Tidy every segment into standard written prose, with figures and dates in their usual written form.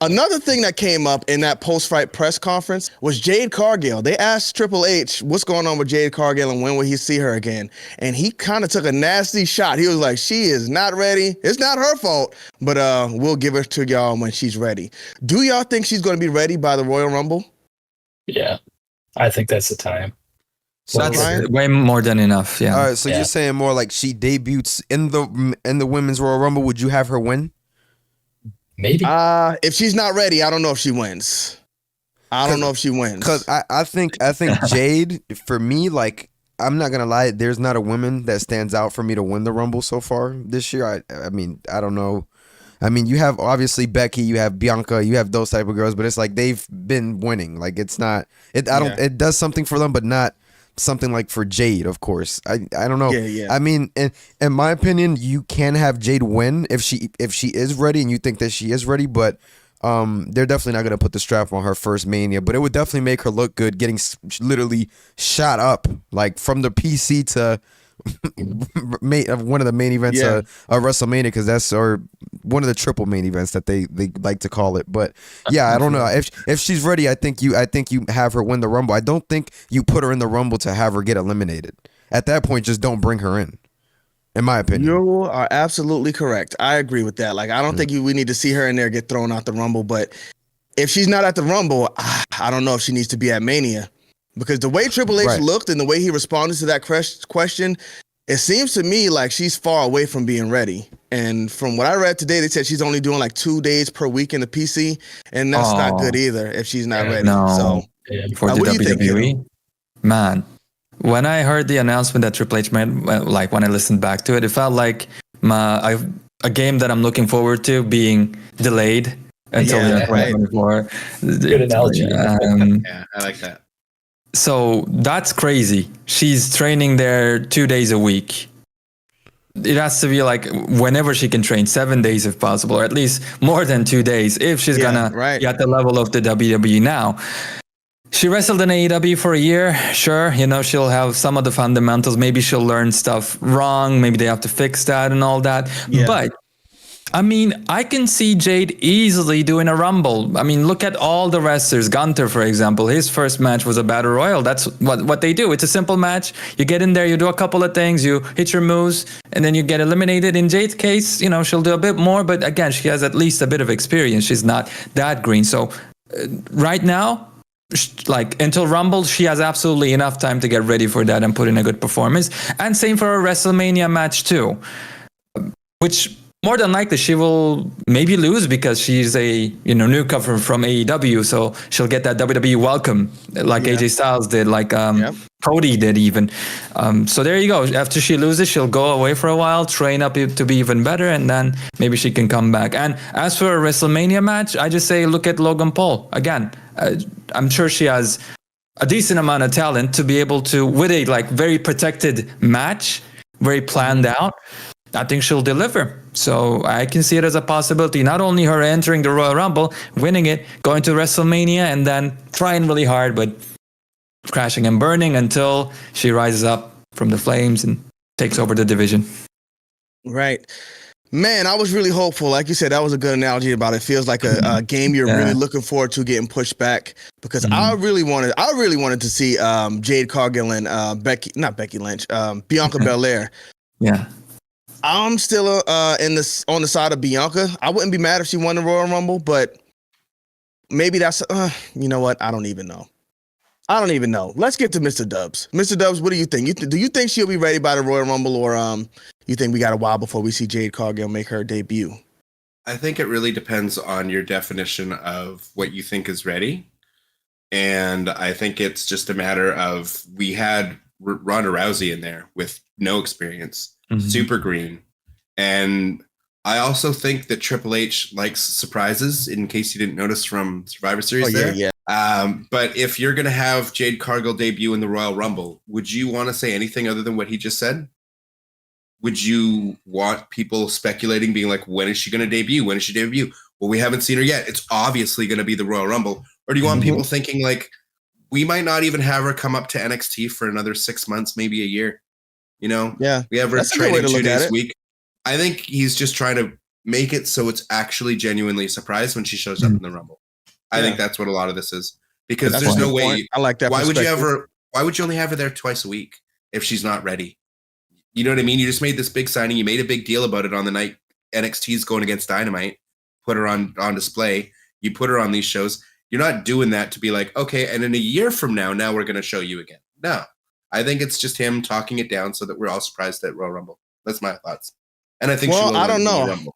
Another thing that came up in that post-fight press conference was Jade Cargill. They asked Triple H what's going on with Jade Cargill and when will he see her again. And he kind of took a nasty shot. He was like, she is not ready. It's not her fault, but we'll give her to y'all when she's ready. Do y'all think she's going to be ready by the Royal Rumble? Yeah, I think that's the time. So That's way more than enough. Yeah. All right, so you're saying more like she debuts in the Women's Royal Rumble. Would you have her win? Maybe. If she's not ready, I don't know if she wins. I don't know if she wins. Because I think Jade, for me, like, I'm not gonna lie, there's not a woman that stands out for me to win the Rumble so far this year. I mean, I don't know. I mean, you have obviously Becky, you have Bianca, you have those type of girls, but it's like they've been winning. Like it's not. It does something for them, but not something like for Jade, of course. I don't know. Yeah. I mean, in my opinion, you can have Jade win if she is ready and you think that she is ready, but they're definitely not gonna put the strap on her first Mania. But it would definitely make her look good, getting literally shot up like from the PC to one of the main events of WrestleMania, because that's one of the triple main events that they like to call it. But yeah, I don't know if she's ready. I think you have her win the Rumble. I don't think you put her in the Rumble to have her get eliminated. At that point, just don't bring her in my opinion. You are absolutely correct. I agree with that. Like I don't think we need to see her in there get thrown out the Rumble. But if she's not at the Rumble, I don't know if she needs to be at Mania. Because the way Triple H looked and the way he responded to that question, it seems to me like she's far away from being ready. And from what I read today, they said she's only doing like 2 days per week in the PC, and that's not good either if she's not ready. No. So, for the WWE, man, when I heard the announcement that Triple H made, like when I listened back to it, it felt like a game that I'm looking forward to being delayed until 2024. Good analogy. Yeah, I like that. So that's crazy. She's training there 2 days a week. It has to be like whenever she can train, 7 days if possible, or at least more than 2 days if she's gonna be at the level of the WWE now. She wrestled in AEW for a year. Sure, she'll have some of the fundamentals. Maybe she'll learn stuff wrong. Maybe they have to fix that and all that. Yeah. But I mean, I can see Jade easily doing a Rumble. I mean, look at all the wrestlers. Gunther, for example, his first match was a Battle Royal. That's what they do. It's a simple match. You get in there, you do a couple of things, you hit your moves, and then you get eliminated. In Jade's case, she'll do a bit more, but again, she has at least a bit of experience. She's not that green. So right now, like until Rumble, she has absolutely enough time to get ready for that and put in a good performance. And same for a WrestleMania match too, which more than likely she will maybe lose because she's a newcomer from AEW, so she'll get that WWE welcome like AJ Styles did, like Cody did even. So there you go. After she loses, she'll go away for a while, train up to be even better, and then maybe she can come back. And as for a WrestleMania match, I just say look at Logan Paul again. I'm sure she has a decent amount of talent to be able to, with a like very protected match, very planned out. I think she'll deliver. So I can see it as a possibility. Not only her entering the Royal Rumble, winning it, going to WrestleMania, and then trying really hard, but crashing and burning until she rises up from the flames and takes over the division. Right. Man, I was really hopeful. Like you said, that was a good analogy about it. Feels like a game you're really looking forward to getting pushed back, because I really wanted to see Jade Cargill and Bianca Belair. Yeah. I'm still on the side of Bianca. I wouldn't be mad if she won the Royal Rumble, but maybe that's you know what? I don't even know. Let's get to Mr. Dubbs. Mr. Dubbs, what do you think? Do you think she'll be ready by the Royal Rumble, or you think we got a while before we see Jade Cargill make her debut? I think it really depends on your definition of what you think is ready. And I think it's just a matter of, we had Ronda Rousey in there with no experience. Super green. And I also think that Triple H likes surprises, in case you didn't notice from Survivor Series But if you're going to have Jade Cargill debut in the Royal Rumble, would you want to say anything other than what he just said? Would you want people speculating, being like, when is she going to debut? When is she debut? Well, we haven't seen her yet. It's obviously going to be the Royal Rumble. Or do you want people thinking like, we might not even have her come up to NXT for another 6 months, maybe a year? We have her training 2 days a week. I think he's just trying to make it so it's actually genuinely a surprise when she shows up in the Rumble. I think that's what a lot of this is, because there's no way. I like that. Why would you only have her there twice a week if she's not ready? You know what I mean? You just made this big signing. You made a big deal about it on the night NXT's going against Dynamite. Put her on display. You put her on these shows. You're not doing that to be like, okay, and in a year from now we're going to show you again. No, I think it's just him talking it down so that we're all surprised at Royal Rumble. That's my thoughts. And I think she will I don't know. Rumble.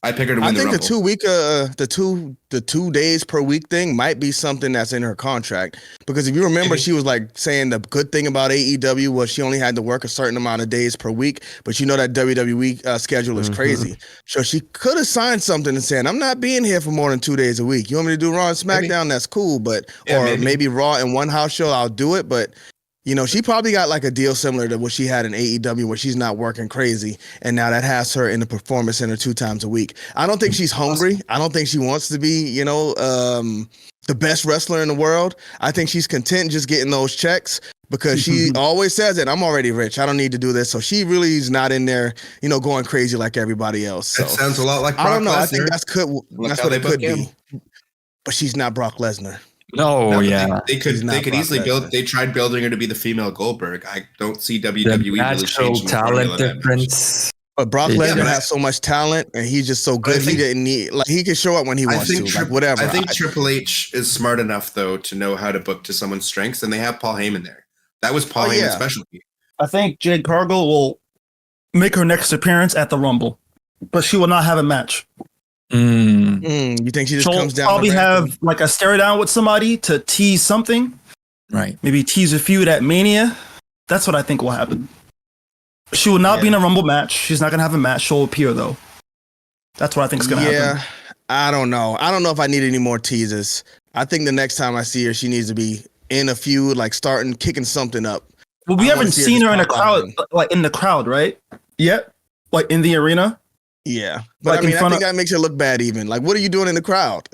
I pick her to win the Rumble. I think the 2 days per week thing might be something that's in her contract, because if you remember, she was like saying the good thing about AEW was she only had to work a certain amount of days per week, but you know that WWE schedule is crazy. So she could have signed something and saying, I'm not being here for more than 2 days a week. You want me to do Raw and SmackDown? That's cool, but maybe Raw and one house show, I'll do it, but you know, she probably got like a deal similar to what she had in AEW, where she's not working crazy, and now that has her in the Performance Center 2 times a week. I don't think she's hungry. I don't think she wants to be, you know, the best wrestler in the world. I think she's content just getting those checks, because she always says that I'm already rich. I don't need to do this. So she really is not in there, you know, going crazy like everybody else. So that sounds a lot like Brock I don't know. Lesnar. I think that's what it could be. But she's not Brock Lesnar. No, they could easily build. They tried building her to be the female Goldberg. I don't see WWE really changing talent difference. But Brock Lesnar has so much talent, and he's just so good. He didn't need, like, he can show up when he wants to, like, whatever. I think Triple H is smart enough though to know how to book to someone's strengths, and they have Paul Heyman there. That was Paul Heyman's specialty. I think Jade Cargill will make her next appearance at the Rumble, but she will not have a match. You think she just comes down? Probably have like a stare down with somebody to tease something, right? Maybe tease a feud at Mania. That's what I think will happen. She will not be in a Rumble match. She's not gonna have a match. She'll appear though. That's what I think is gonna happen. Yeah, I don't know. I don't know if I need any more teasers. I think the next time I see her, she needs to be in a feud, like starting kicking something up. Well, we haven't seen her in a crowd, like in the crowd, right? Yet, like in the arena. Yeah, but like I mean, I think that makes it look bad. Even like, what are you doing in the crowd?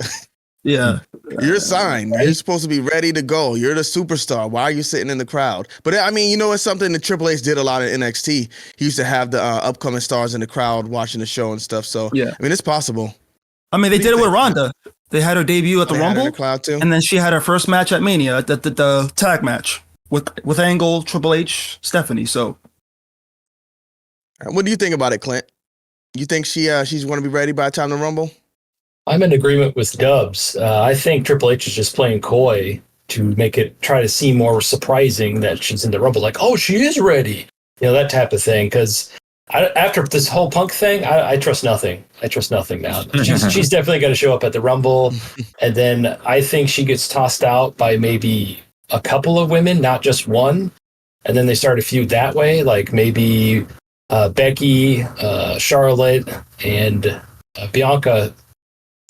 Yeah, you're signed. You're supposed to be ready to go. You're the superstar. Why are you sitting in the crowd? But I mean, you know, it's something that Triple H did a lot in NXT. He used to have the upcoming stars in the crowd watching the show and stuff. So yeah, I mean, it's possible. I mean, they did it with Ronda. They had her debut at the Rumble, in the crowd too. And then she had her first match at Mania, the tag match with Angle, Triple H, Stephanie. So, what do you think about it, Clint? You think she's going to be ready by the time the Rumble? I'm in agreement with Dubbs. I think Triple H is just playing coy to make it try to seem more surprising that she's in the Rumble. Like, oh, she is ready. You know, that type of thing. Because after this whole Punk thing, I trust nothing. I trust nothing now. She's definitely going to show up at the Rumble. And then I think she gets tossed out by maybe a couple of women, not just one. And then they start a feud that way. Like maybe Becky, Charlotte, and Bianca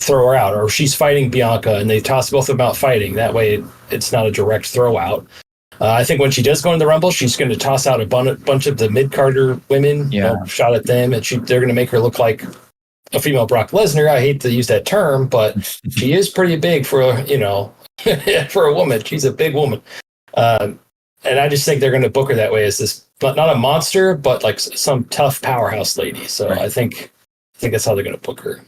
throw her out, or she's fighting Bianca and they toss both of them out fighting. That way it's not a direct throw out. I think when she does go in the Rumble, she's going to toss out a bunch of the mid-carder women, shot at them, and they're going to make her look like a female Brock Lesnar. I hate to use that term, but she is pretty big for for a woman. She's a big woman. And I just think they're going to book her that way as this, but not a monster, but like some tough powerhouse lady. So I think that's how they're going to book her.